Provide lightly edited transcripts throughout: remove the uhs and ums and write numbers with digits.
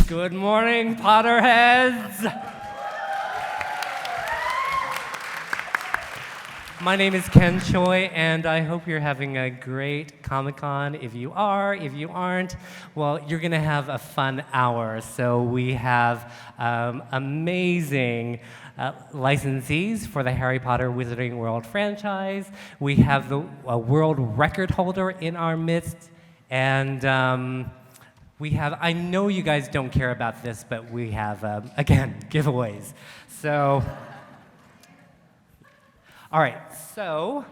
Good morning, Potterheads! My name is Ken Choi, and I hope you're having a great Comic-Con. If you are, if you aren't, well, you're gonna have a fun hour. So we have amazing licensees for the Harry Potter Wizarding World franchise. We have the world record holder in our midst, and we have, I know you guys don't care about this, but we have, again, giveaways. So, all right, so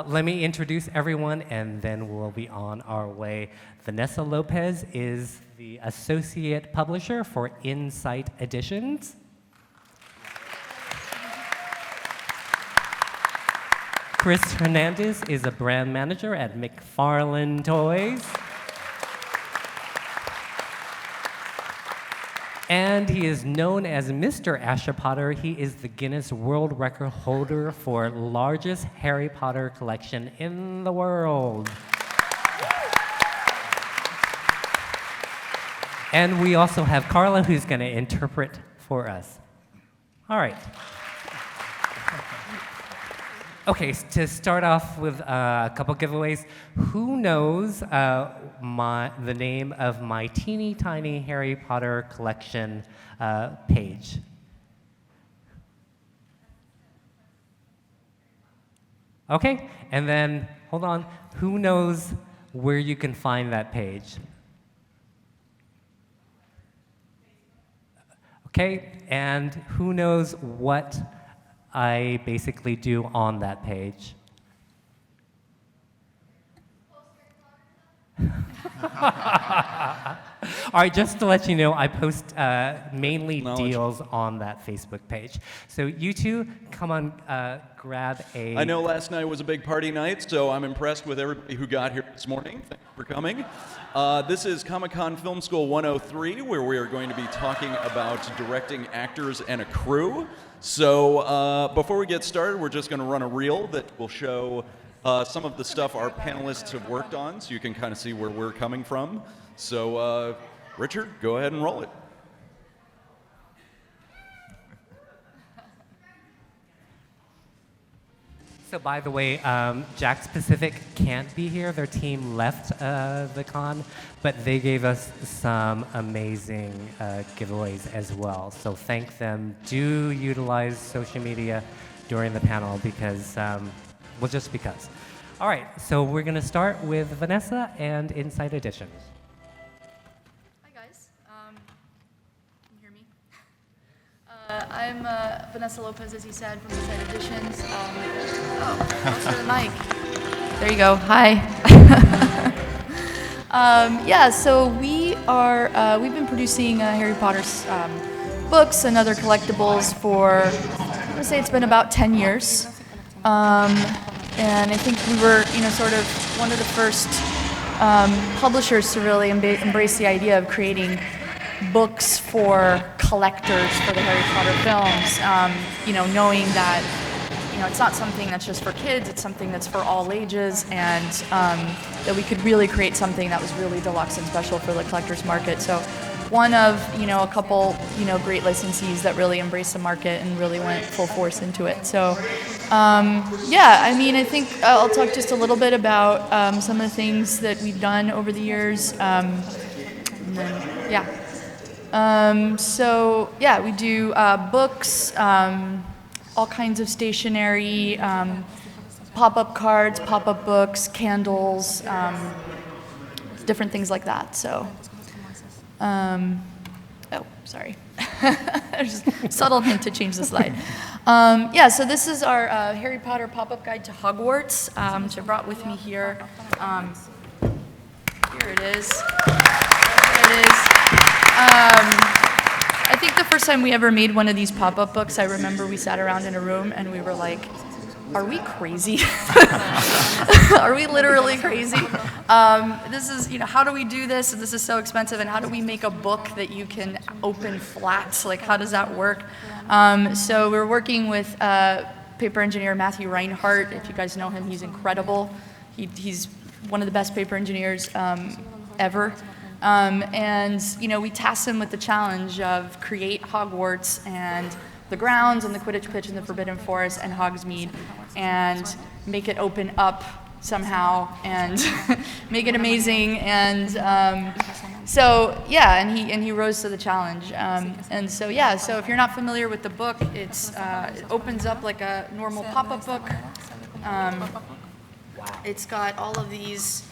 let me introduce everyone and then we'll be on our way. Vanessa Lopez is the associate publisher for Insight Editions. Chris Hernandez is a brand manager at McFarlane Toys. And he is known as Mr. Asher Potter. He is the Guinness World Record holder for largest Harry Potter collection in the world. And we also have Carla, who's going to interpret for us. All right. Okay, to start off with a couple giveaways, who knows the name of my teeny tiny Harry Potter collection page? Okay, and then, hold on, who knows where you can find that page? Okay, and who knows what I basically do on that page? All right, just to let you know, I post mainly deals on that Facebook page. So you two, come on, grab a... I know last night was a big party night, so I'm impressed with everybody who got here this morning. Thank you for coming. This is Comic-Con Film School 103, where we are going to be talking about directing actors and a crew. So before we get started, we're just going to run a reel that will show some of the stuff our panelists have worked on, so you can kind of see where we're coming from. So, Richard, go ahead and roll it. So by the way, Jakks Pacific can't be here. Their team left the con, but they gave us some amazing giveaways as well. So thank them. Do utilize social media during the panel because, well, just because. All right, so we're gonna start with Vanessa and Insight Editions. Hi guys, can you hear me? I'm Vanessa Lopez, as you said, from Insight Editions. Close to the mic. There you go. Hi. Yeah, so we've been producing Harry Potter's books and other collectibles for, I'm gonna say it's been about 10 years. And I think we were, sort of one of the first publishers to really embrace the idea of creating books for collectors for the Harry Potter films, knowing that, it's not something that's just for kids, it's something that's for all ages, and that we could really create something that was really deluxe and special for the collector's market. So one of, a couple, great licensees that really embraced the market and really went full force into it. So, yeah, I think I'll talk just a little bit about some of the things that we've done over the years. And then, yeah. So, yeah, we do books, all kinds of stationery, pop-up cards, pop-up books, candles, different things like that. So. Oh, sorry. There's a subtle hint to change the slide. Yeah, so this is our Harry Potter pop-up guide to Hogwarts, which I brought with me here. Here it is. There it is. I think the first time we ever made one of these pop-up books, I remember we sat around in a room and we were like, are we crazy? Are we literally crazy? This is, how do we do this? This is so expensive, and how do we make a book that you can open flat? Like, how does that work? So we're working with paper engineer Matthew Reinhardt. If you guys know him, he's incredible. He's one of the best paper engineers ever. And we tasked him with the challenge of create Hogwarts and the grounds and the Quidditch pitch and the Forbidden Forest and Hogsmeade, and make it open up somehow and make it amazing. And so yeah, and he rose to the challenge. And so yeah, so if you're not familiar with the book, it opens up like a normal pop-up book. It's got all of these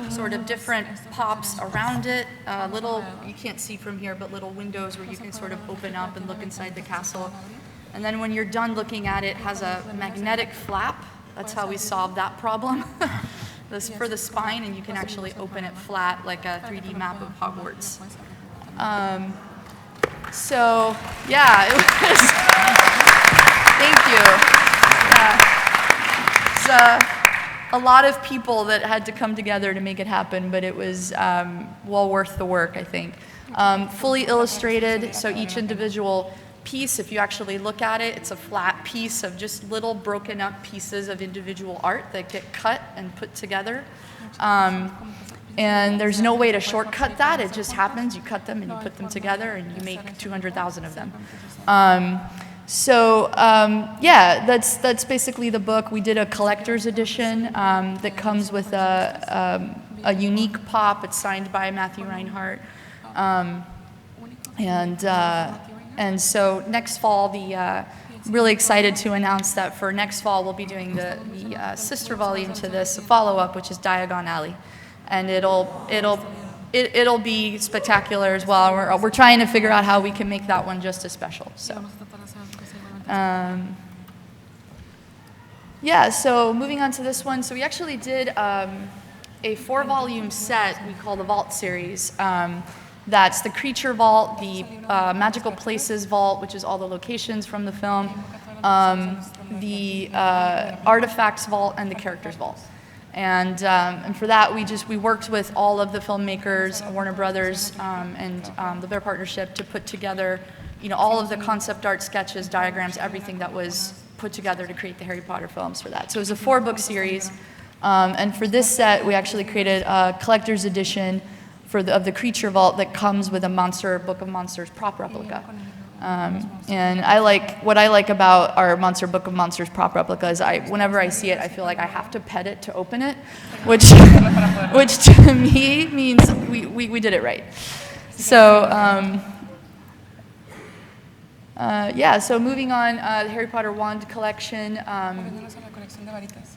sort of different pops around it, little, you can't see from here, but little windows where you can sort of open up and look inside the castle. And then when you're done looking at it, it has a magnetic flap. That's how we solved that problem. This for the spine, and you can actually open it flat like a 3D map of Hogwarts. So yeah, it was, thank you. It's a lot of people that had to come together to make it happen, but it was well worth the work, I think. Fully illustrated, so each individual piece, if you actually look at it, it's a flat piece of just little broken up pieces of individual art that get cut and put together. And there's no way to shortcut that. It just happens. You cut them and you put them together and you make 200,000 of them. Yeah, that's basically the book. We did a collector's edition that comes with a unique pop. It's signed by Matthew Reinhardt. And so next fall, really excited to announce that for next fall we'll be doing the sister volume to this, a follow-up, which is Diagon Alley, and it'll be spectacular as well. We're trying to figure out how we can make that one just as special. So. Yeah, so moving on to this one. So we actually did a 4-volume set we call the Vault series. That's the Creature Vault, the Magical Places Vault, which is all the locations from the film, the Artifacts Vault, and the Characters Vault. And for that, we worked with all of the filmmakers, Warner Brothers, and the Bear Partnership to put together all of the concept art, sketches, diagrams, everything that was put together to create the Harry Potter films for that. So it was a 4-book series. And for this set, we actually created a collector's edition of the Creature Vault that comes with a Book of Monsters prop replica. And what I like about our Book of Monsters prop replica is whenever I see it, I feel like I have to pet it to open it, which to me means we did it right. So, yeah, so moving on, the Harry Potter wand collection.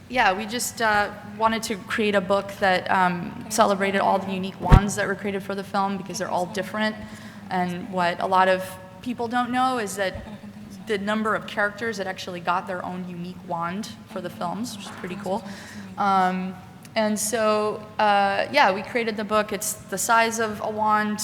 Yeah, we just wanted to create a book that celebrated all the unique wands that were created for the film, because they're all different. And what a lot of people don't know is that the number of characters that actually got their own unique wand for the films, which is pretty cool. And so, yeah, we created the book. It's the size of a wand.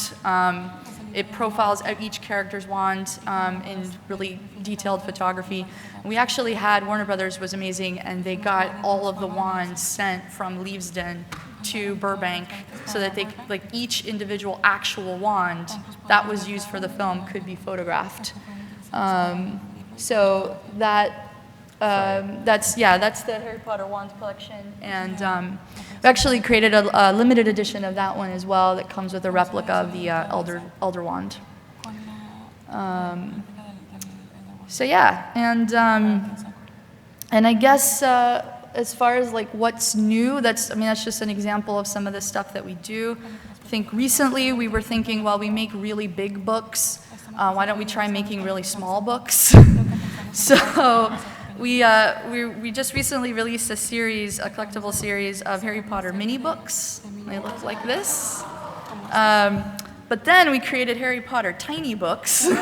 It profiles each character's wand in really detailed photography. We actually had, Warner Brothers was amazing, and they got all of the wands sent from Leavesden to Burbank so that each individual actual wand that was used for the film could be photographed. So that's the Harry Potter wand collection. And we actually created a limited edition of that one as well that comes with a replica of the Elder Wand. So yeah, and I guess as far as what's new, that's just an example of some of the stuff that we do. I think recently we were thinking, well, we make really big books. Why don't we try making really small books? So we just recently released a collectible series of Harry Potter mini books. They look like this. But then we created Harry Potter tiny books. They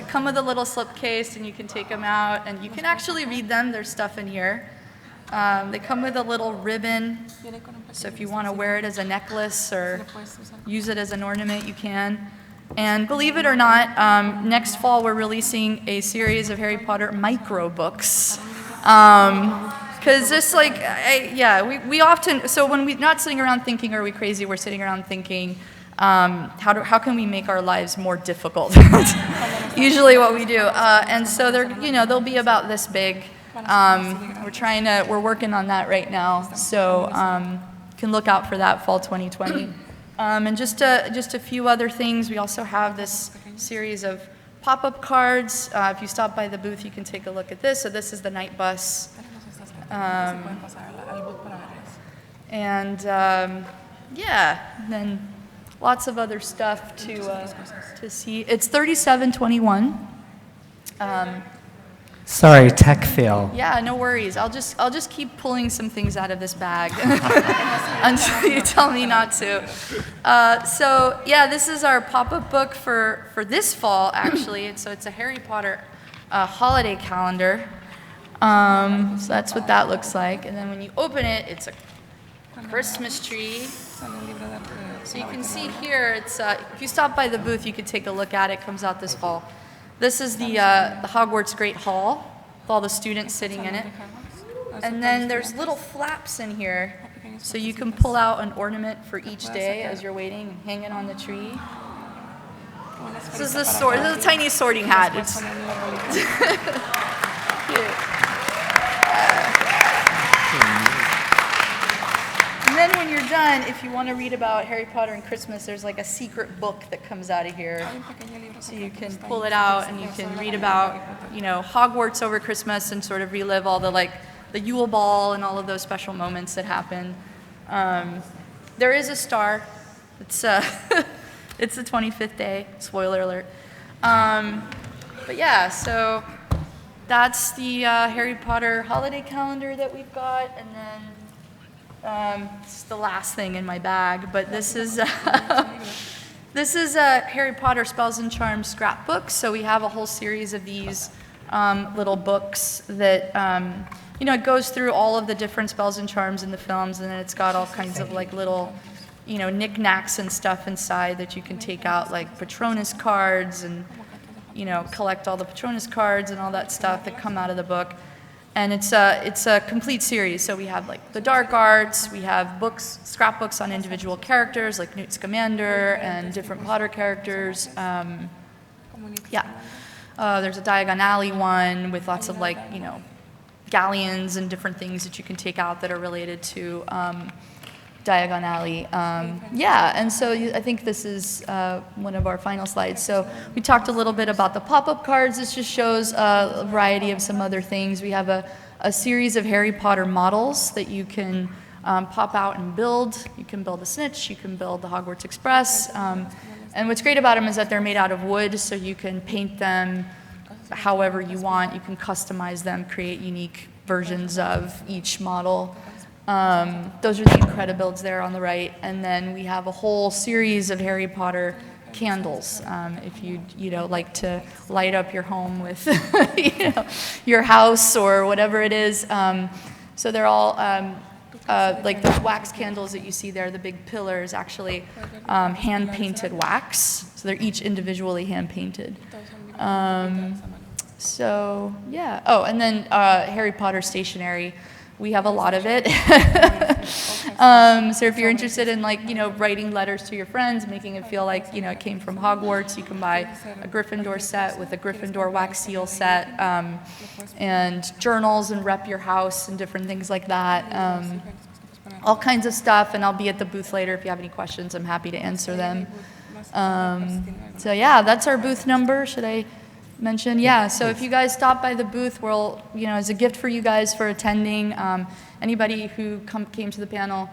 come with a little slipcase, and you can take them out, and you can actually read them. There's stuff in here. They come with a little ribbon, so if you want to wear it as a necklace or use it as an ornament, you can. And believe it or not, next fall we're releasing a series of Harry Potter micro books. Because just we often, so when we're not sitting around thinking, are we crazy? We're sitting around thinking, how can we make our lives more difficult? Usually what we do. And so they'll be about this big. We're working on that right now. So can look out for that fall 2020. And just a few other things. We also have this series of pop-up cards. If you stop by the booth, you can take a look at this. So this is the night bus. Yeah, and then lots of other stuff to see. It's 3721. Sorry, tech fail. Yeah, no worries. I'll just keep pulling some things out of this bag until you tell me not to. So yeah, this is our pop-up book for this fall, actually. So it's a Harry Potter holiday calendar. So that's what that looks like. And then when you open it, it's a Christmas tree. So you can see here, it's if you stop by the booth, you could take a look at it. It comes out this fall. This is the Hogwarts Great Hall with all the students sitting in it. And then there's little flaps in here, so you can pull out an ornament for each day as you're waiting and hang it on the tree. This is this is a tiny sorting hat. It's And then when you're done, if you want to read about Harry Potter and Christmas, there's like a secret book that comes out of here. So you can pull it out and you can read about, Hogwarts over Christmas and sort of relive all the Yule Ball and all of those special moments that happen. There is a star. It's it's the 25th day. Spoiler alert. But yeah, so that's the Harry Potter holiday calendar that we've got, and then this is the last thing in my bag, but this is Harry Potter Spells and Charms scrapbooks. So we have a whole series of these little books that it goes through all of the different spells and charms in the films, and then it's got all kinds of little knickknacks and stuff inside that you can take out, like Patronus cards, and collect all the Patronus cards and all that stuff that come out of the book. And it's a complete series. So we have the dark arts, we have scrapbooks on individual characters like Newt Scamander and different Potter characters. There's a Diagon Alley one with lots of galleons and different things that you can take out that are related to Diagon Alley. And so I think this is one of our final slides. So we talked a little bit about the pop-up cards. This just shows a variety of some other things. We have a series of Harry Potter models that you can pop out and build. You can build a Snitch, you can build the Hogwarts Express. And what's great about them is that they're made out of wood, so you can paint them however you want. You can customize them, create unique versions of each model. Those are the Incredibuilds there on the right, and then we have a whole series of Harry Potter candles. If you'd like to light up your home with your house or whatever it is. So they're all like those wax candles that you see there. The big pillar is actually hand painted wax. So they're each individually hand painted. So yeah. Oh, and then Harry Potter stationery. We have a lot of it. So if you're interested in writing letters to your friends, making it feel like it came from Hogwarts, you can buy a Gryffindor set with a Gryffindor wax seal set, and journals and rep your house and different things like that. All kinds of stuff, and I'll be at the booth later if you have any questions. I'm happy to answer them. So yeah, that's our booth number. Should I mention? Yeah, so if you guys stop by the booth, we'll, as a gift for you guys for attending, anybody who came to the panel,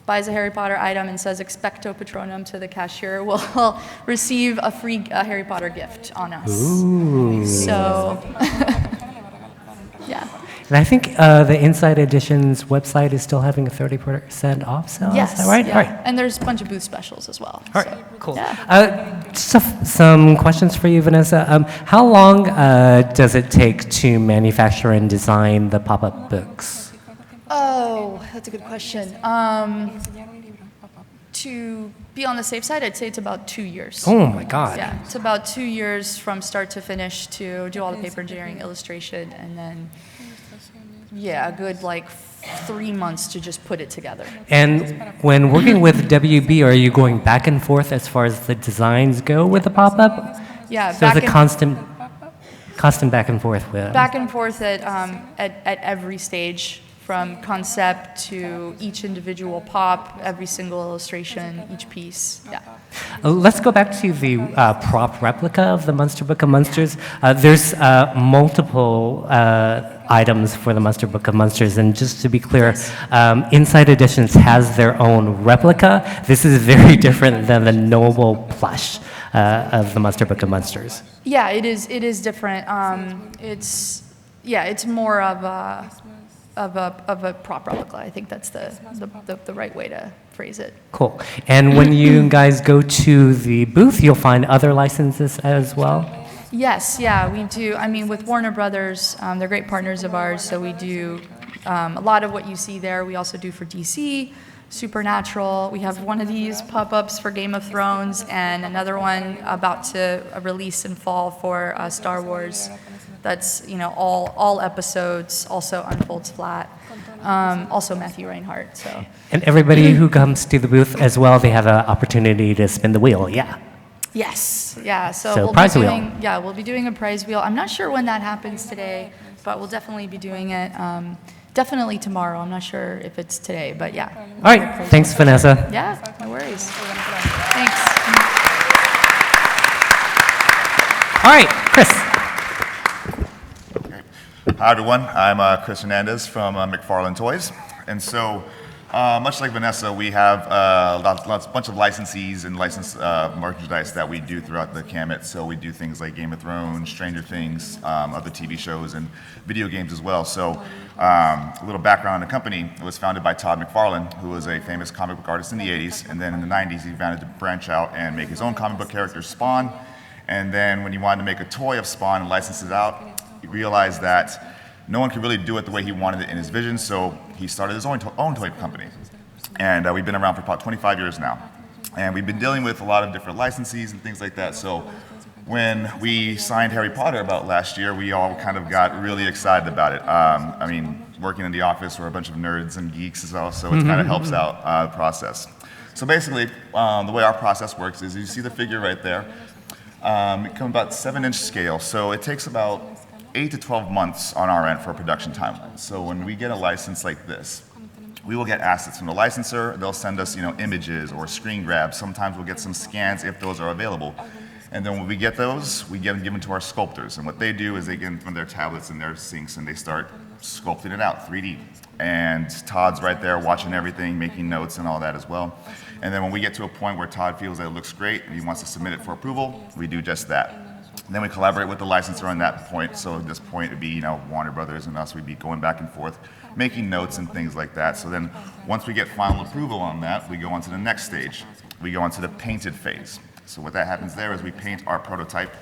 buys a Harry Potter item and says expecto patronum to the cashier will receive a free Harry Potter gift on us. Ooh. So, yeah. And I think the Inside Edition's website is still having a 30% off sale. Yes. Is that right? Yeah. All right. And there's a bunch of booth specials as well. All right, so, cool. Yeah. Some questions for you, Vanessa. How long does it take to manufacture and design the pop-up books? Oh, that's a good question. To be on the safe side, I'd say it's about 2 years. Oh my God. Yeah, it's about 2 years from start to finish to do all the paper engineering, illustration, and then, a good 3 months to just put it together. And when working with WB, are you going back and forth as far as the designs go with the pop-up? Yeah, So it's a constant back and forth with back and forth at every stage from concept to each individual pop, every single illustration, each piece. Yeah. Let's go back to the prop replica of the Monster Book of Monsters. There's multiple items for the Monster Book of Monsters, and just to be clear, Inside Editions has their own replica. This is very different than the normal plush of the Monster Book of Monsters. Yeah, it is. It is different. It's more of a prop replica. I think that's the right way to phrase it. Cool. And when you guys go to the booth, you'll find other licenses as well? Yes, yeah, we do. I mean, with Warner Brothers, they're great partners of ours, so we do a lot of what you see there. We also do for DC, Supernatural. We have one of these pop-ups for Game of Thrones and another one about to release in fall for Star Wars. That's, all episodes, also unfolds flat. Also Matthew Reinhardt, so. And everybody who comes to the booth as well, they have an opportunity to spin the wheel, yeah. Yes, yeah, so we'll be doing a prize wheel. I'm not sure when that happens today, but we'll definitely be doing it. Definitely tomorrow. I'm not sure if it's today, but yeah. All right, thanks, Vanessa. Yeah, no worries. Thanks. All right, Chris. Hi, everyone. I'm Chris Hernandez from McFarlane Toys. And so, much like Vanessa, we have a bunch of licensees and licensed merchandise that we do throughout the gamut. So we do things like Game of Thrones, Stranger Things, other TV shows, and video games as well. So a little background on the company. It was founded by Todd McFarlane, who was a famous comic book artist in the 80s. And then in the 90s, he wanted to branch out and make his own comic book character, Spawn. And then when he wanted to make a toy of Spawn and license it out, he realized that no one could really do it the way he wanted it in his vision, so he started his own toy company. And we've been around for about 25 years now. And we've been dealing with a lot of different licensees and things like that. So when we signed Harry Potter about last year, we all kind of got really excited about it. I mean, working in the office, we're a bunch of nerds and geeks as well, so it kind of helps out the process. So basically, the way our process works is you see the figure right there. It comes about 7-inch scale, so it takes about 8 to 12 months on our end for a production timeline. So when we get a license like this, we will get assets from the licensor. They'll send us, images or screen grabs. Sometimes we'll get some scans if those are available. And then when we get those, we give them to our sculptors. And what they do is they get them from their tablets and their sinks and they start sculpting it out, 3D. And Todd's right there watching everything, making notes and all that as well. And then when we get to a point where Todd feels that it looks great and he wants to submit it for approval, we do just that. And then we collaborate with the licensor on that point. So at this point, it'd be Warner Brothers and us. We'd be going back and forth, making notes and things like that. So then once we get final approval on that, we go on to the next stage. We go on to the painted phase. So what that happens there is we paint our prototype,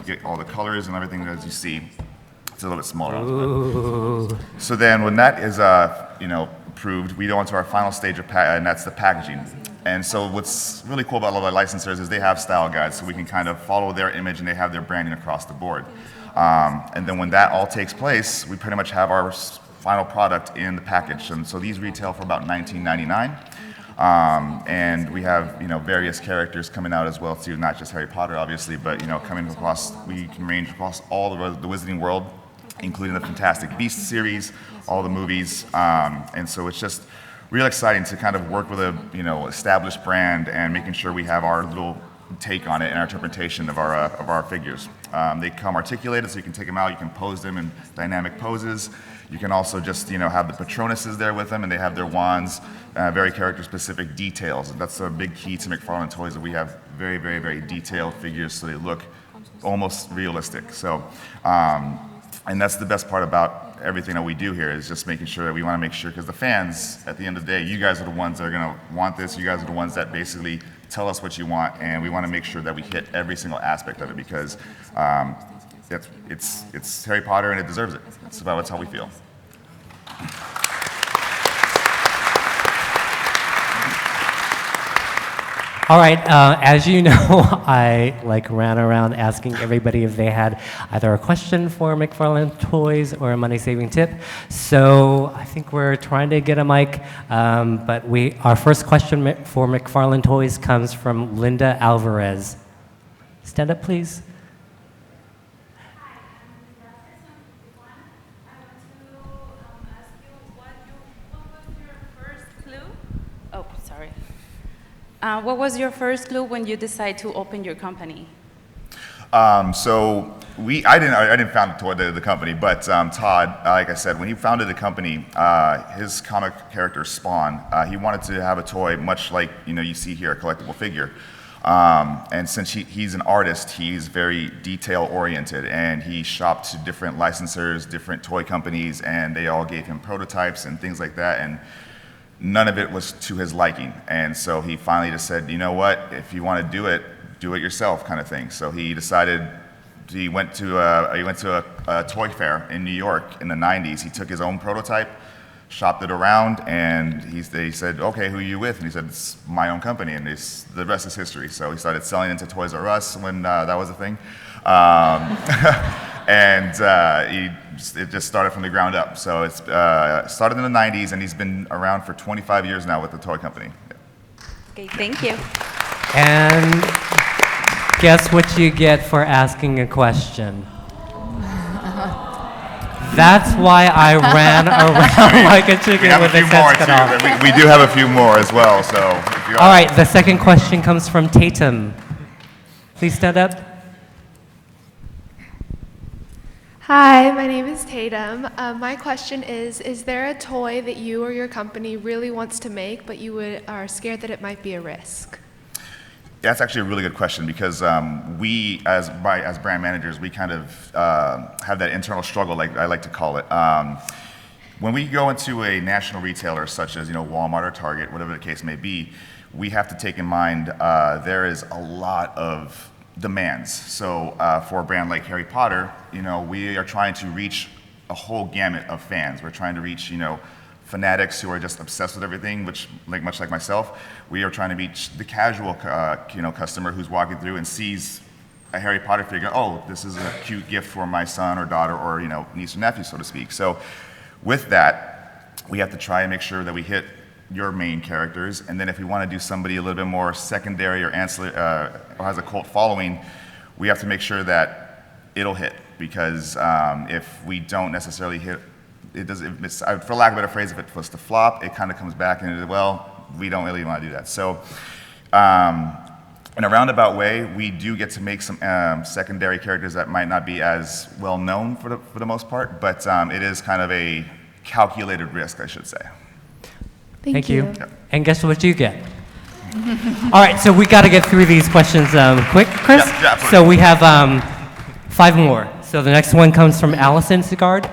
get all the colors and everything as you see. It's a little bit smaller. Ooh. So then when that is approved, we go on to our final stage of and that's the packaging. And so what's really cool about a lot of our licensors is they have style guides, so we can kind of follow their image and they have their branding across the board. And then when that all takes place, we pretty much have our final product in the package. And so these retail for about $19.99. And we have various characters coming out as well too, not just Harry Potter obviously, but coming across, we can range across all the Wizarding world, including the Fantastic Beasts series, all the movies. And so it's just real exciting to kind of work with a established brand and making sure we have our little take on it and our interpretation of our figures. They come articulated, so you can take them out, you can pose them in dynamic poses. You can also just have the Patronuses there with them, and they have their wands, very character-specific details. And that's a big key to McFarlane Toys, that we have very, very, very detailed figures, so they look almost realistic. So, and that's the best part about everything that we do here, is just making sure that we want to make sure, because the fans, at the end of the day, you guys are the ones that are going to want this. You guys are the ones that basically tell us what you want, and we want to make sure that we hit every single aspect of it, because it's Harry Potter and it deserves it. That's how we feel. All right, as you know, I ran around asking everybody if they had either a question for McFarlane Toys or a money-saving tip. So I think we're trying to get a mic, but our first question for McFarlane Toys comes from Linda Alvarez. Stand up, please. What was your first clue when you decided to open your company? So I didn't found the company, but Todd, like I said, when he founded the company, his comic character Spawn, he wanted to have a toy much like you see here, a collectible figure. And since he's an artist, he's very detail oriented, and he shopped to different licensors, different toy companies, and they all gave him prototypes and things like that, and none of it was to his liking. And so he finally just said, you know what, if you want to do it yourself, kind of thing. So he decided, he went to a toy fair in New York in the 90s. He took his own prototype, shopped it around, and they said, okay, who are you with? And he said, it's my own company, and the rest is history. So he started selling into Toys R Us when that was a thing. And it just started from the ground up. So it started in the 90s, and he's been around for 25 years now with the toy company. Okay, thank you. And guess what you get for asking a question? That's why I ran around like a chicken with its head cut off. We do have a few more as well. So. All right, the second question comes from Tatum. Please stand up. Hi, my name is Tatum. My question is there a toy that you or your company really wants to make, but you are scared that it might be a risk? That's actually a really good question, because we, as brand managers, we kind of have that internal struggle, like I like to call it. When we go into a national retailer such as Walmart or Target, whatever the case may be, we have to take in mind there is a lot of demands. So for a brand like Harry Potter, we are trying to reach a whole gamut of fans. We're trying to reach fanatics who are just obsessed with everything, which, much like myself, we are trying to reach the casual, customer who's walking through and sees a Harry Potter figure. Oh, this is a cute gift for my son or daughter, or niece or nephew, so to speak. So, with that, we have to try and make sure that we hit your main characters, and then if we want to do somebody a little bit more secondary or ancillary, or has a cult following, we have to make sure that it'll hit, because if we don't necessarily hit. It doesn't, for lack of a better phrase, if it was to flop, it kind of comes back and we don't really want to do that. So, in a roundabout way, we do get to make some secondary characters that might not be as well known for the most part, but it is kind of a calculated risk, I should say. Thank you. Yep. And guess what you get? All right, so we got to get through these questions quick, Chris. Yeah, so we have 5 more. So the next one comes from Allison Sigard.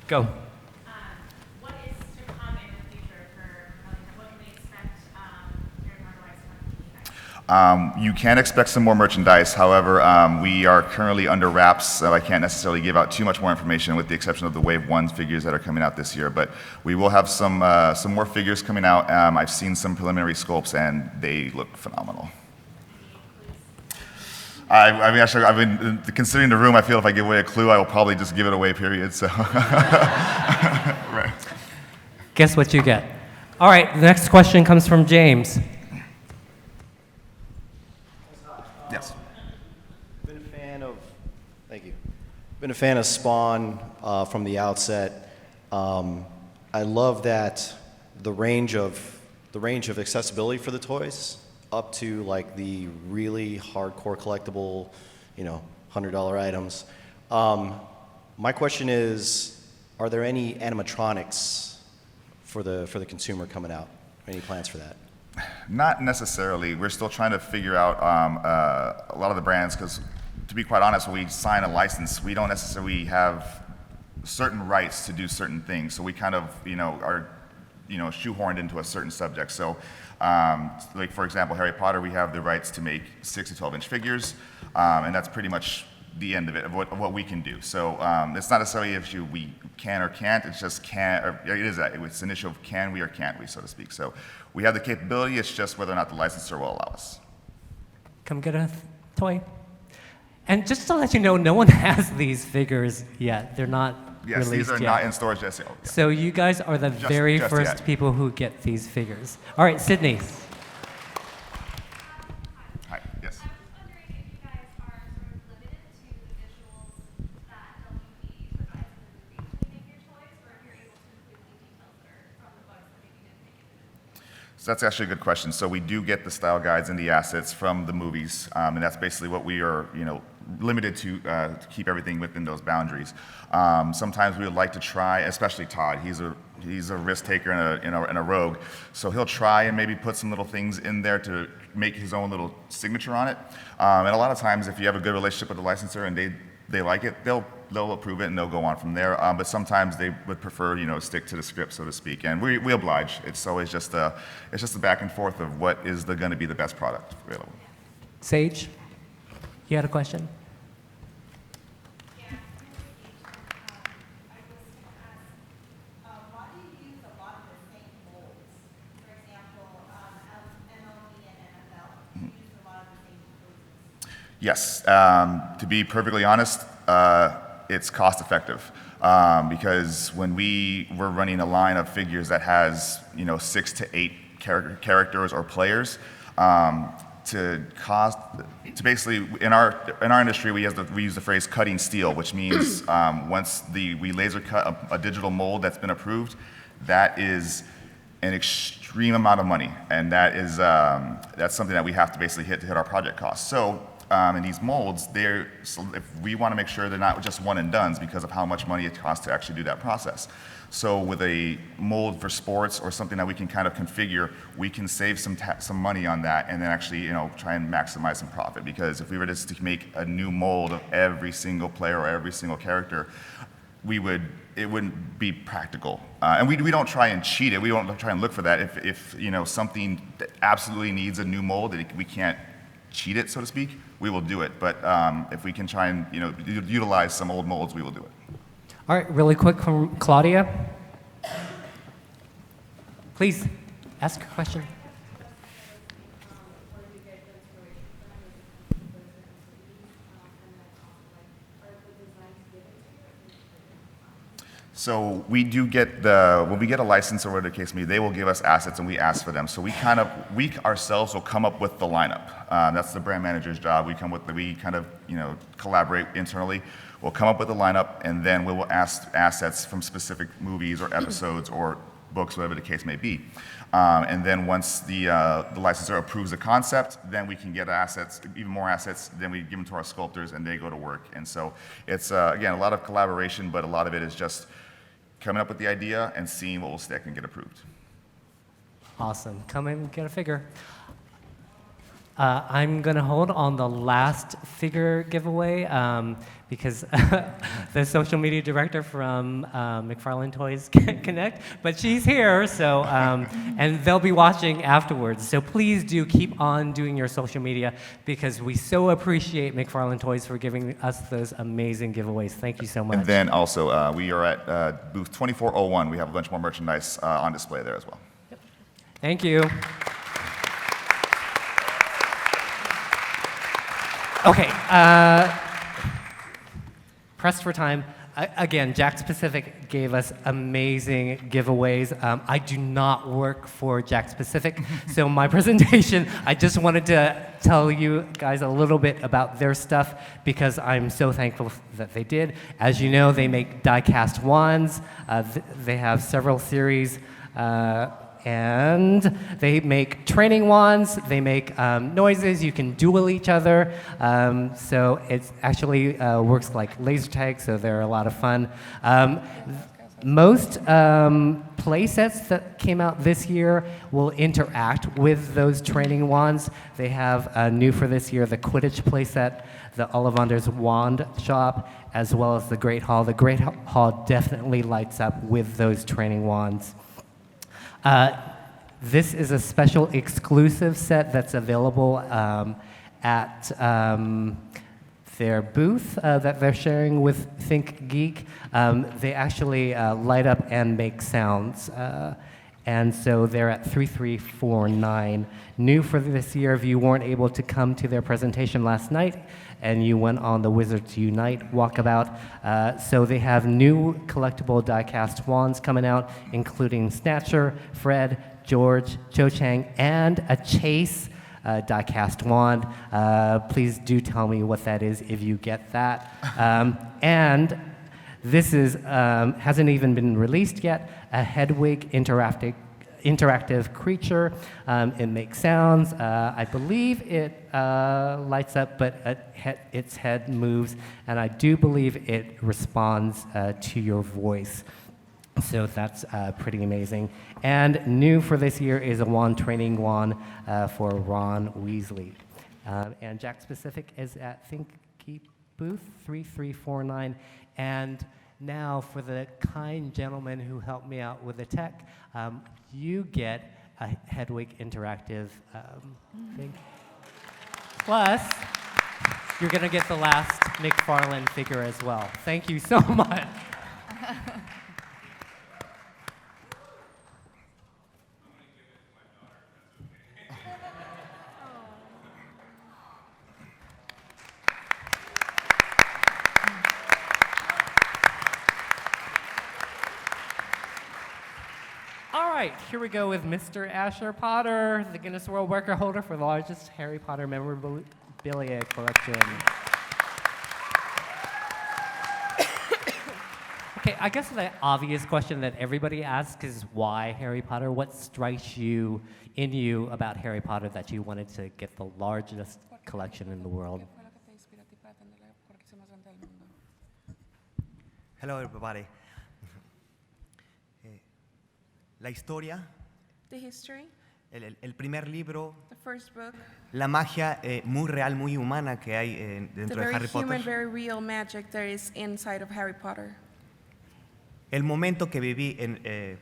Go. What is to come in the future for what can we expect from you can expect some more merchandise. However, we are currently under wraps, so I can't necessarily give out too much more information, with the exception of the Wave 1 figures that are coming out this year. But we will have some more figures coming out. I've seen some preliminary sculpts, and they look phenomenal. I've been considering the room. I feel if I give away a clue, I will probably just give it away, period. So, right. Guess what you get? All right, the next question comes from James. Yes. Been a fan of, thank you. Been a fan of Spawn from the outset. I love that the range of accessibility for the toys, up to like the really hardcore collectible, $100 items. My question is, are there any animatronics for the consumer coming out? Any plans for that? Not necessarily. We're still trying to figure out a lot of the brands, because to be quite honest, when we sign a license, we don't necessarily have certain rights to do certain things. So we kind of, are, shoehorned into a certain subject. So, like for example, Harry Potter, we have the rights to make 6 to 12-inch figures, and that's pretty much the end of it, of what we can do. So it's not necessarily an issue we can or can't. It's just it's an issue of can we or can't we, so to speak. So we have the capability. It's just whether or not the licensor will allow us. Come get a toy. And just to let you know, no one has these figures yet. They're not Yes, released these are yet. not in stores just yet. Yeah. So you guys are the very just first yet. people who get these figures. All right, Sydney. Hi. Yes. I'm just wondering if you guys are sort of limited to the visuals that WB provides So that's actually a good question. So we do get the style guides and the assets from the movies, and that's basically what we are, limited to keep everything within those boundaries. Sometimes we would like to try, especially Todd. He's a risk taker and a rogue, so he'll try and maybe put some little things in there to make his own little signature on it. And a lot of times, if you have a good relationship with the licensor and they like it, they'll approve it and they'll go on from there. But sometimes they would prefer, stick to the script, so to speak. And we oblige. It's always just a back and forth of what is going to be the best product available. Sage, you had a question? Why do you use a lot of the same molds? For example, MLB and NFL, you use a lot of the same molds. Yes. To be perfectly honest, it's cost effective. Because when we were running a line of figures that has 6 to 8 characters or players, to basically in our industry we use the phrase cutting steel, which means once we laser cut a digital mold that's been approved, that is an extreme amount of money, and that's something that we have to basically hit to hit our project costs. So in these molds, if we want to make sure they're not just one and dones because of how much money it costs to actually do that process. So with a mold for sports or something that we can kind of configure, we can save some money on that, and then actually try and maximize some profit. Because if we were just to make a new mold of every single player or every single character, it wouldn't be practical. And we don't try and cheat it. We don't try and look for that. If something that absolutely needs a new mold that we can't cheat it, so to speak, we will do it. But if we can try and utilize some old molds, we will do it. All right, really quick from Claudia. Please ask your question. So we do get when we get a license or whatever the case may be, they will give us assets and we ask for them. So we ourselves will come up with the lineup. That's the brand manager's job. We collaborate internally. We'll come up with a lineup, and then we will ask assets from specific movies or episodes or books, whatever the case may be. And then once the licensor approves the concept, then we can get assets, even more assets. Then we give them to our sculptors, and they go to work. And so it's again a lot of collaboration, but a lot of it is just coming up with the idea and seeing what will stick and get approved. Awesome. Come in and get a figure. I'm going to hold on the last figure giveaway because the social media director from McFarlane Toys can't connect, but she's here, so and they'll be watching afterwards. So please do keep on doing your social media because we so appreciate McFarlane Toys for giving us those amazing giveaways. Thank you so much. And then also, we are at booth 2401. We have a bunch more merchandise on display there as well. Yep. Thank you. Okay, pressed for time. Again, Jakks Pacific gave us amazing giveaways. I do not work for Jakks Pacific, so my presentation, I just wanted to tell you guys a little bit about their stuff because I'm so thankful that they did. As you know, they make die-cast wands. They have several series. And they make training wands, they make noises, you can duel each other. So it actually works like laser tag, so they're a lot of fun. Most play sets that came out this year will interact with those training wands. They have new for this year, the Quidditch play set, the Ollivander's Wand Shop, as well as the Great Hall. The Great Hall definitely lights up with those training wands. This is a special exclusive set that's available at their booth that they're sharing with Think Geek. They actually light up and make sounds. And so they're at 3349. New for this year, if you weren't able to come to their presentation last night and you went on the Wizards Unite walkabout. So they have new collectible die-cast wands coming out, including Snatcher, Fred, George, Cho Chang, and a Chase die-cast wand. Please do tell me what that is if you get that. And this is hasn't even been released yet, a Hedwig interactive interactive creature. It makes sounds. I believe it lights up, but its head moves, and I do believe it responds to your voice. So that's pretty amazing. And new for this year is a wand training wand for Ron Weasley. And Jakks Pacific is at ThinkGeek booth 3349. And now for the kind gentleman who helped me out with the tech, you get a Hedwig interactive thing. Plus, you're going to get the last McFarlane figure as well. Thank you so much. All right, here we go with Mr. Asher Potter, the Guinness World Record holder for the largest Harry Potter memorabilia collection. Okay, I guess the obvious question that everybody asks is why Harry Potter? What strikes you about Harry Potter that you wanted to get the largest collection in the world? Hello, everybody. La historia, The history, el primer libro, the first book, la magia muy real, muy humana que hay the dentro de very Harry human, Potter. very real magic there is inside of Harry Potter. El momento que viví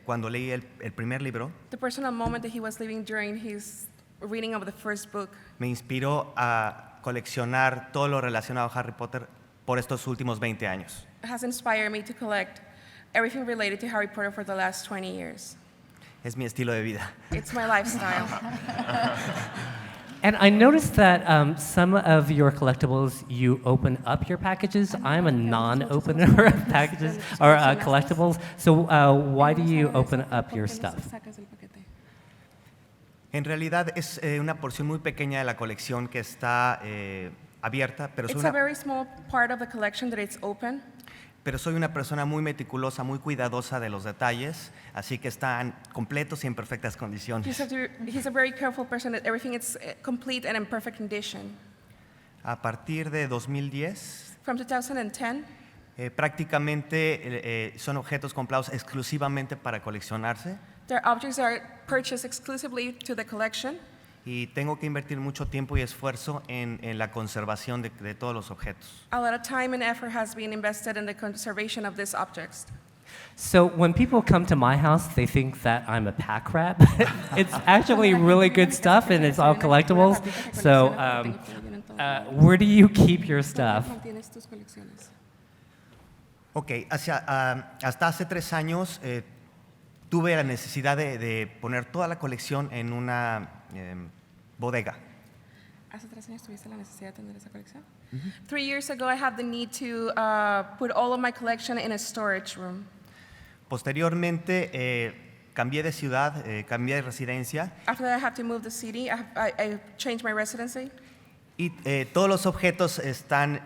cuando leí el primer libro The personal moment that he was living during his reading of the first book me inspiró a coleccionar todo lo relacionado a Harry Potter por estos últimos 20 años. has inspired me to collect everything related to Harry Potter for the last 20 years. Es mi estilo de vida. It's my lifestyle. And I noticed that some of your collectibles, you open up your packages. I'm a non-opener of packages or collectibles. So why do you open up your stuff? En realidad es una porción muy pequeña de la colección que está abierta, It's a very small part of the collection that it's open. pero soy una persona muy meticulosa, muy cuidadosa de los detalles, así que están completos y en perfectas condiciones. He's a very careful person that everything is complete and in perfect condition. A partir de 2010, From 2010, prácticamente son objetos comprados exclusivamente para coleccionarse their objects are purchased exclusively to the collection, y tengo que invertir mucho tiempo y esfuerzo en la conservación de todos los objetos. a lot of time and effort has been invested in the conservation of these objects. So when people come to my house, they think that I'm a pack rat. It's actually really good stuff, and it's all collectibles. So where do you keep your stuff? Ok, hasta hace 3 años tuve la necesidad de poner toda la colección en una bodega. ¿Hace 3 años tuviste la necesidad de tener esa colección? 3 years ago, I had the need to put all of my collection in a storage room. Posteriormente cambié de ciudad, cambié de residencia After that, I had to move the city. I changed my residency. y todos los objetos están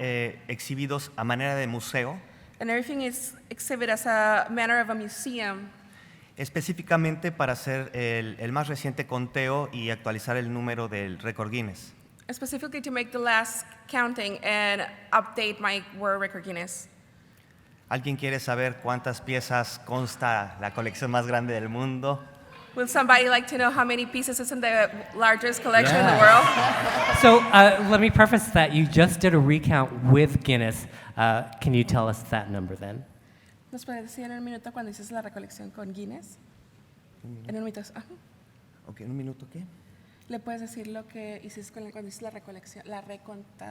exhibidos a manera de museo, And everything is exhibited as a manner of a museum, específicamente para hacer el más reciente conteo y actualizar el número del récord Guinness. specifically to make the last counting and update my World Record Guinness. ¿Alguien quiere saber cuántas piezas consta la colección más grande del mundo? Will somebody like to know how many pieces is in the largest collection in the world? So let me preface that you just did a recount with Guinness. Can you tell us that number then? ¿Nos puede decir en un minuto cuando hiciste la recolección con Guinness? En un minuto. Ajá. Ok, ¿un minuto qué? ¿Le puedes decir lo que hiciste cuando hiciste la recolección,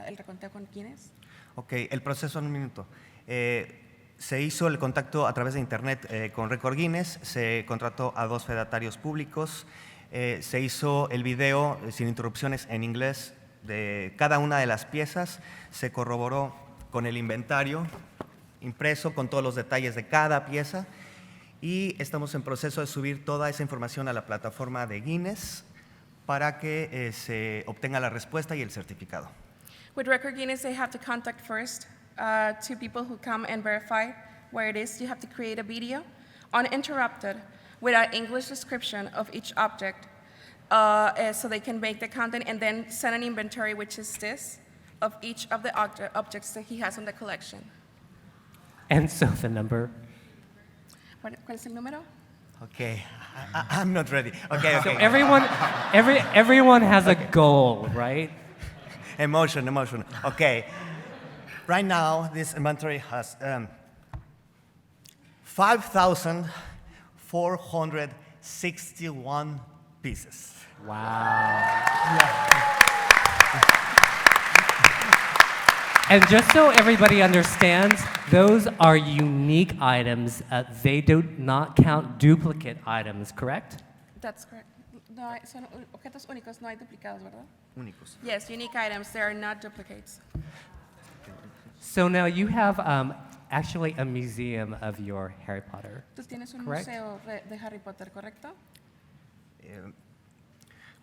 el reconteo con Guinness? Ok, el proceso en un minuto. Se hizo el contacto a través de internet con Record Guinness, se contrató a 2 fedatarios públicos, se hizo el video sin interrupciones en inglés de cada una de las piezas, se corroboró con el inventario impreso con todos los detalles de cada pieza y estamos en proceso de subir toda esa información a la plataforma de Guinness para que se obtenga la respuesta y el certificado. With Record Guinness, they have to contact first 2 people who come and verify where it is. You have to create a video uninterrupted with an English description of each object, so they can make the content and then send an inventory, which is this, of each of the objects that he has in the collection. And so the number. ¿Cuál es el número? Okay, I'm not ready. Okay, So okay. everyone has a goal, right? Emotion. Okay. Right now, this inventory has 5,461 pieces. Wow. And just so everybody understands, those are unique items. They do not count duplicate items, correct? That's correct. No hay, son objetos únicos, no hay duplicados, ¿verdad? Únicos. Yes, unique items. They are not duplicates. So now you have actually a museum of your Harry Potter. Tú tienes un Correct. museo de Harry Potter, ¿correcto?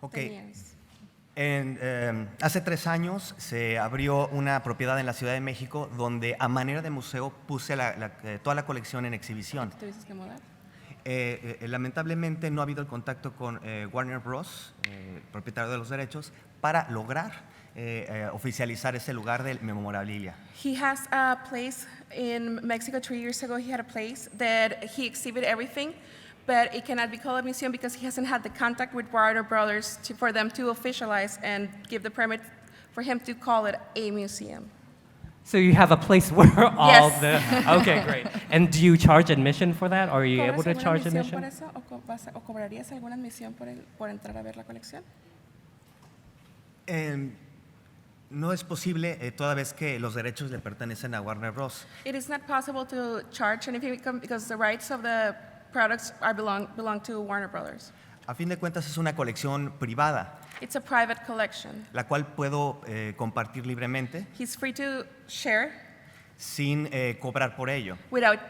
Okay. Tenías. Hace 3 años se abrió una propiedad en la Ciudad de México donde a manera de museo puse toda la colección en exhibición. ¿Tuviste que mudar? Lamentablemente no ha habido el contacto con Warner Bros., propietario de los derechos, para lograr oficializar ese lugar de memorabilia. He has a place in Mexico 3 years ago. He had a place that he exhibited everything, but it cannot be called a museum because he hasn't had the contact with Warner Brothers for them to officialize and give the permit for him to call it a museum. So you have a place where all Yes. the... Okay, great. And do you charge admission for that? Or are you able to ¿Cobras charge alguna admisión admission? por eso o cobrarías alguna admisión por entrar a ver la colección? No es posible toda vez que los derechos le pertenecen a Warner Bros. It is not possible to charge anything because the rights of the products belong to Warner Brothers. A fin de cuentas es una colección privada, It's a private collection. la cual puedo compartir libremente He's free to share sin cobrar por ello. without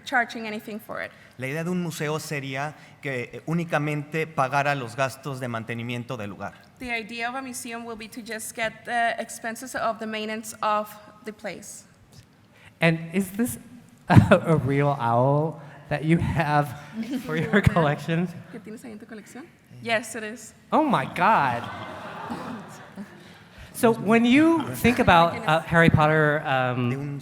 charging anything for it. La idea de un museo sería que únicamente pagara los gastos de mantenimiento del lugar. The idea of a museum will be to just get the expenses of the maintenance of the place. And is this a real owl that you have for your collection? ¿Qué tienes ahí en tu colección? Yes, it is. Oh my God. So when you think about Harry Potter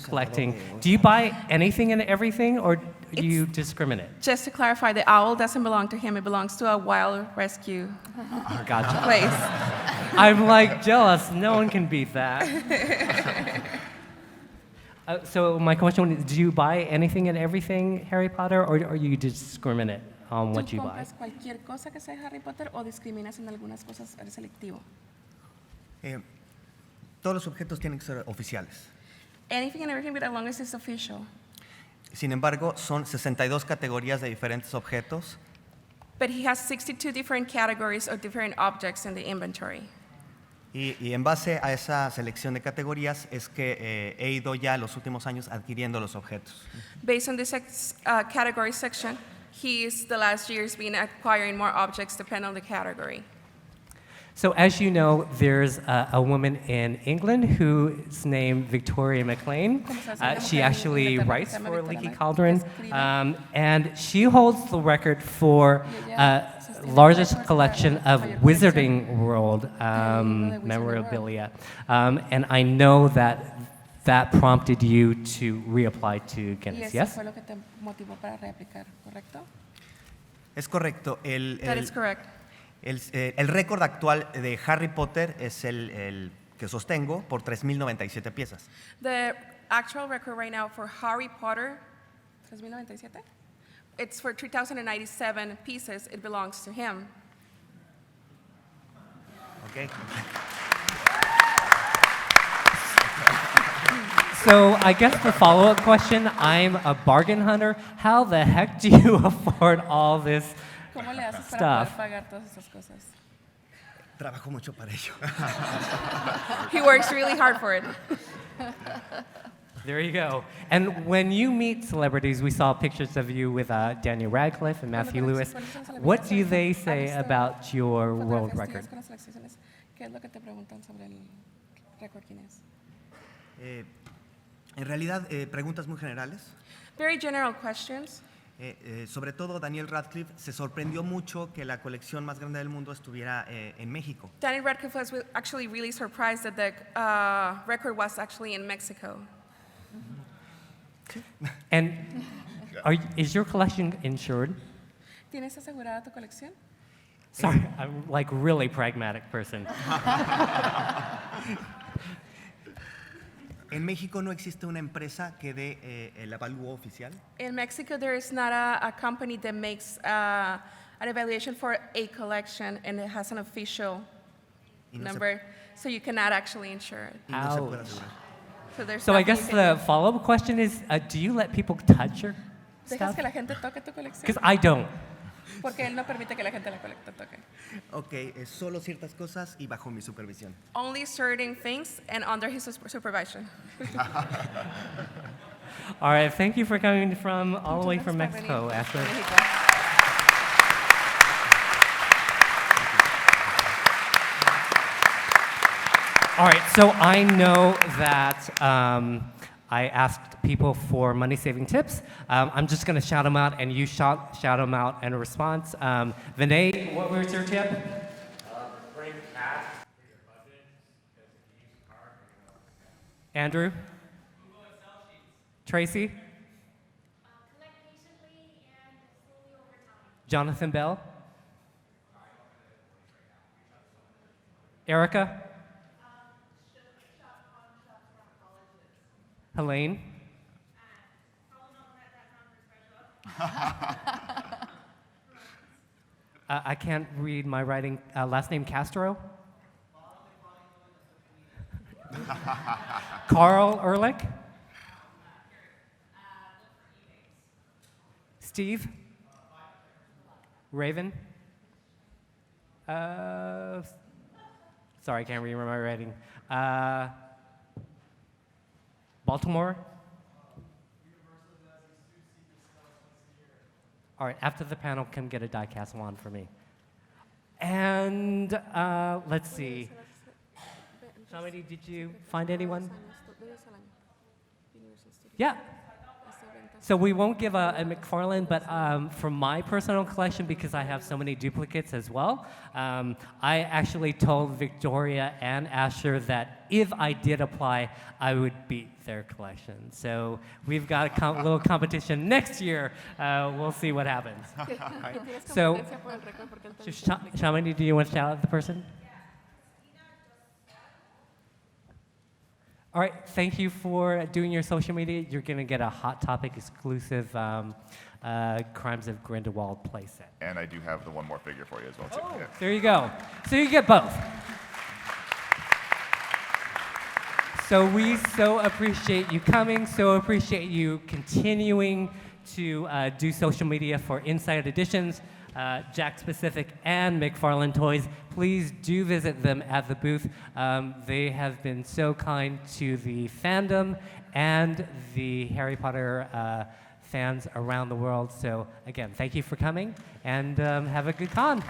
collecting, do you buy anything and everything, or do you discriminate? Just to clarify, the owl doesn't belong to him. It belongs to a wild rescue Oh, gotcha. place. I'm like jealous. No one can beat that. So my question is, do you buy anything and everything Harry Potter, or you discriminate on what ¿Tú you buy? compras cualquier cosa que sea Harry Potter o discriminas en algunas cosas? Eres selectivo. Todos los objetos tienen que ser oficiales. Anything and everything, but as long as it's official. Sin embargo, son 62 categorías de diferentes objetos But he has 62 different categories of different objects in the inventory. y en base a esa selección de categorías es que he ido ya los últimos años adquiriendo los objetos. Based on this category section, he's the last years been acquiring more objects depending on the category. So as you know, there's a woman in England who's named Victoria McFarlane. She actually writes for Leaky Cauldron, and she holds the record for largest collection of Wizarding World memorabilia. And I know that prompted you to reapply to Y Guinness, eso yes? fue lo que te motivó para reaplicar, ¿correcto? Es correcto. That is correct. El récord actual de Harry Potter es el que sostengo por 3.097 piezas. The actual record right now for Harry Potter, 3097? It's for 3,097 pieces. It belongs to him. Okay. So I guess the follow-up question, I'm a bargain hunter. How the heck do you afford all this ¿Cómo le haces para stuff? poder pagar todas esas cosas? Trabajo mucho para ello. He works really hard for it. There you go. And when you meet celebrities, we saw pictures of you with Daniel Radcliffe and Matthew Lewis. What do they say about your world record? Con las selecciones, ¿qué es lo que te preguntan sobre el récord Guinness? En realidad, preguntas muy generales. Very general questions. sobre todo Daniel Radcliffe se sorprendió mucho que la colección más grande del mundo estuviera en México. Daniel Radcliffe was actually really surprised that the record was actually in Mexico. And is your collection insured? ¿Tienes asegurada tu colección? Sorry, I'm like really pragmatic person. En México no existe una empresa que dé el avalúo oficial. In Mexico, there is not a company that makes an evaluation for a collection and it has an official Y no se- number, so you cannot actually insure it. y no se puede Ouch. asegurar. So there's So I nothing guess you can the follow-up question is, do you let people touch your do. ¿Dejas stuff? que la gente toque tu colección? Because I don't. Porque él no permite que la gente la toque. Ok, solo ciertas cosas y bajo mi supervisión. Only certain things and under his supervision. All right, thank you for coming from all the way Muchas from gracias por Mexico. venir After. de México. All right, so I know that I asked people for money-saving tips. I'm just going to shout them out, and you shout them out in a response. Vinay, what was your tip? Bring cash for your budget, because if you use a card, you're gonna Andrew? Tracy? Collect patiently and slowly over time. Jonathan Bell? Erica? Helene? I can't read my writing. Last name Castro? Carl Ehrlich? Steve? Raven? Sorry, I can't read my writing. Baltimore? All right, after the panel, come get a die-cast wand for me. And let's see. Somebody, did you find anyone? Yeah. So we won't give a McFarlane, but from my personal collection, because I have so many duplicates as well, I actually told Victoria and Asher that if I did apply, I would beat their collection. So we've got a little competition next year. We'll see what happens. So, Shamini, do you want to shout out the person? All right, thank you for doing your social media. You're going to get a Hot Topic exclusive Crimes of Grindelwald playset. And I do have the one more figure for you as well, too. Oh, Yeah. there you go. So you get both. So we so appreciate you coming, so appreciate you continuing to do social media for Inside Editions, Jakks Pacific, and McFarlane Toys. Please do visit them at the booth. They have been so kind to the fandom and the Harry Potter fans around the world. So again, thank you for coming, and have a good con.